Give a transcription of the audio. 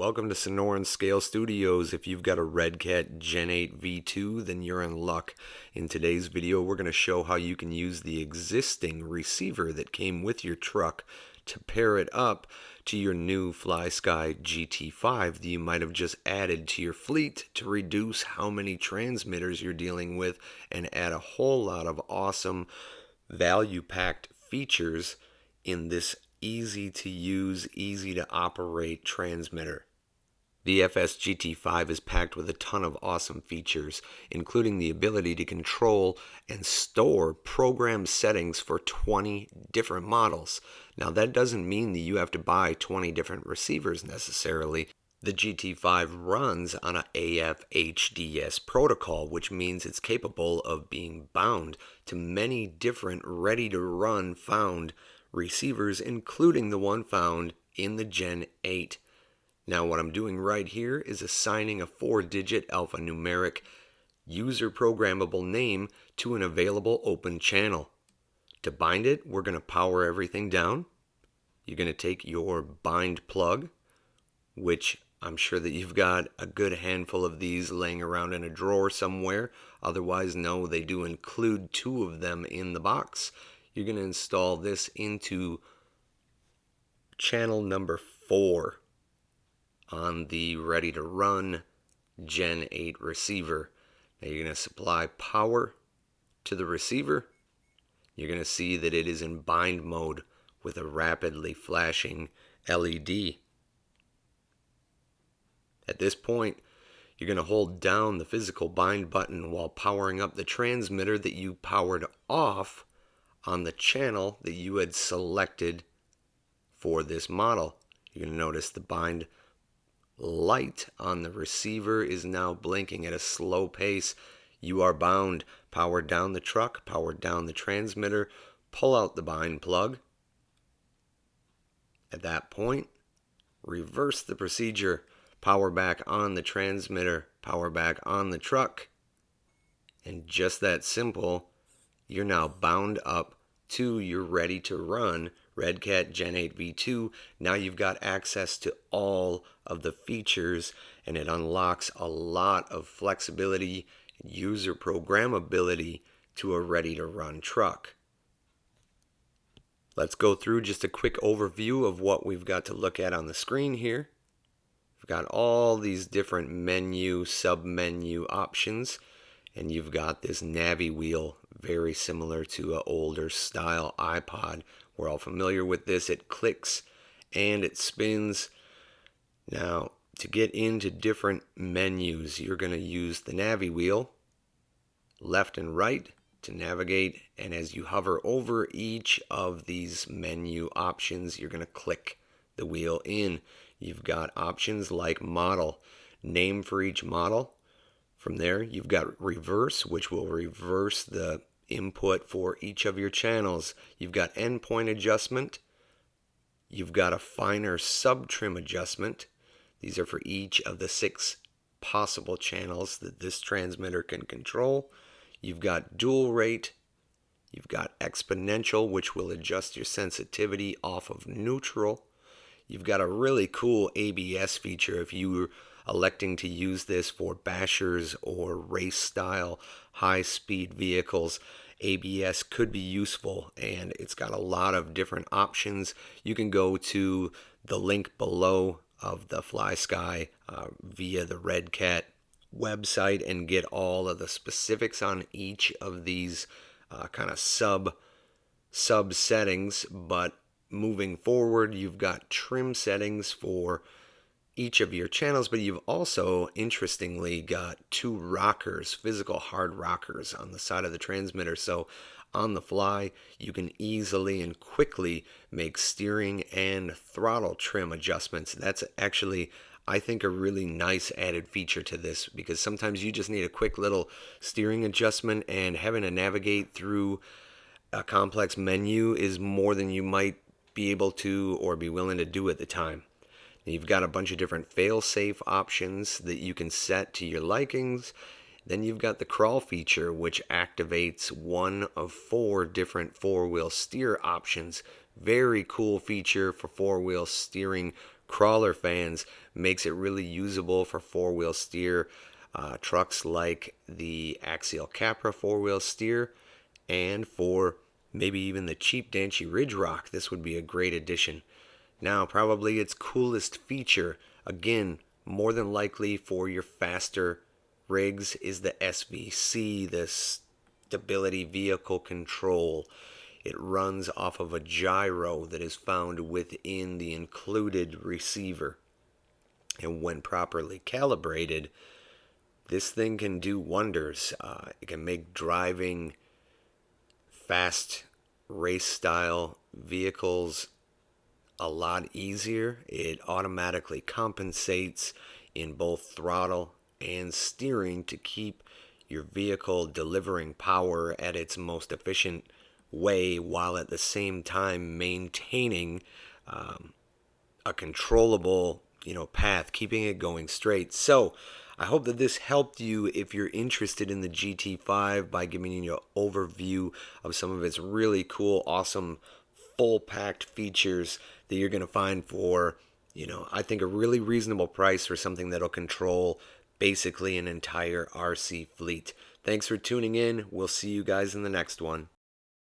Welcome to Sonoran Scale Studios. If you've got a Redcat Gen8 V2, then you're in luck. In today's video, we're going to show how you can use the existing receiver that came with your truck to pair it up to your new Flysky GT5 that you might have just added to your fleet to reduce how many transmitters you're dealing with and add a whole lot of awesome value-packed features in this easy to use, easy to operate transmitter. The FS GT5 is packed with a ton of awesome features, including the ability to control and store program settings for 20 different models. Now that doesn't mean that you have to buy 20 different receivers necessarily. The GT5 runs on a AF HDS protocol, which means it's capable of being bound to many different ready-to-run found receivers, including the one found in the Gen8. Now what I'm doing right here is assigning a 4-digit alphanumeric user programmable name to an available open channel. To bind it, we're going to power everything down. You're going to take your bind plug, which I'm sure that you've got a good handful of these laying around in a drawer somewhere. Otherwise, no, they do include 2 of them in the box. You're going to install this into channel number 4 on the ready-to-run Gen 8 receiver. Now you're going to supply power to the receiver. You're going to see that it is in bind mode with a rapidly flashing LED. At this point, you're going to hold down the physical bind button while powering up the transmitter that you powered off on the channel that you had selected for this model. You're going to notice the bind light on the receiver is now blinking at a slow pace. You are bound. Power down the truck, power down the transmitter, pull out the bind plug. At that point, reverse the procedure. Power back on the transmitter, power back on the truck. And just that simple, you're now bound up to your ready-to-run Redcat Gen 8 V2. Now you've got access to all of the features, and it unlocks a lot of flexibility and user programmability to a ready-to-run truck. Let's go through just a quick overview of what we've got to look at on the screen here. We've got all these different menu, sub-menu options, and you've got this navy wheel, very similar to an older style iPod. We're all familiar with this. It clicks and it spins. Now, to get into different menus, you're going to use the navy wheel, left and right, to navigate. And as you hover over each of these menu options, you're going to click the wheel in. You've got options like model, name for each model. From there, you've got reverse, which will reverse the input for each of your channels. You've got endpoint adjustment. You've got a finer sub-trim adjustment. These are for each of the 6 possible channels that this transmitter can control. You've got dual rate. You've got exponential, which will adjust your sensitivity off of neutral. You've got a really cool ABS feature if you're electing to use this for bashers or race style high speed vehicles. ABS could be useful, and it's got a lot of different options. You can go to the link below of the Flysky via the Redcat website and get all of the specifics on each of these kind of sub settings. But moving forward, you've got trim settings for each of your channels, but you've also, interestingly, got 2 rockers, physical hard rockers on the side of the transmitter. So on the fly, you can easily and quickly make steering and throttle trim adjustments. That's actually, I think, a really nice added feature to this, because sometimes you just need a quick little steering adjustment, and having to navigate through a complex menu is more than you might be able to or be willing to do at the time. You've got a bunch of different fail-safe options that you can set to your likings. Then you've got the crawl feature, which activates 1 of 4 different 4-wheel steer options. Very cool feature for 4-wheel steering crawler fans, makes it really usable for four-wheel steer trucks like the Axial Capra four-wheel steer, and for maybe even the cheap Danchi Ridge Rock. This would be a great addition. Now, probably its coolest feature, again, more than likely for your faster rigs, is the SVC, the Stability Vehicle Control. It runs off of a gyro that is found within the included receiver. And when properly calibrated, this thing can do wonders. It can make driving fast race style vehicles a lot easier. It automatically compensates in both throttle and steering to keep your vehicle delivering power at its most efficient way, while at the same time maintaining a controllable path, keeping it going straight. So I hope that this helped you if you're interested in the GT5 by giving you an overview of some of its really cool, awesome, full-packed features that you're going to find for, I think a really reasonable price for something that'll control basically an entire RC fleet. Thanks for tuning in. We'll see you guys in the next one.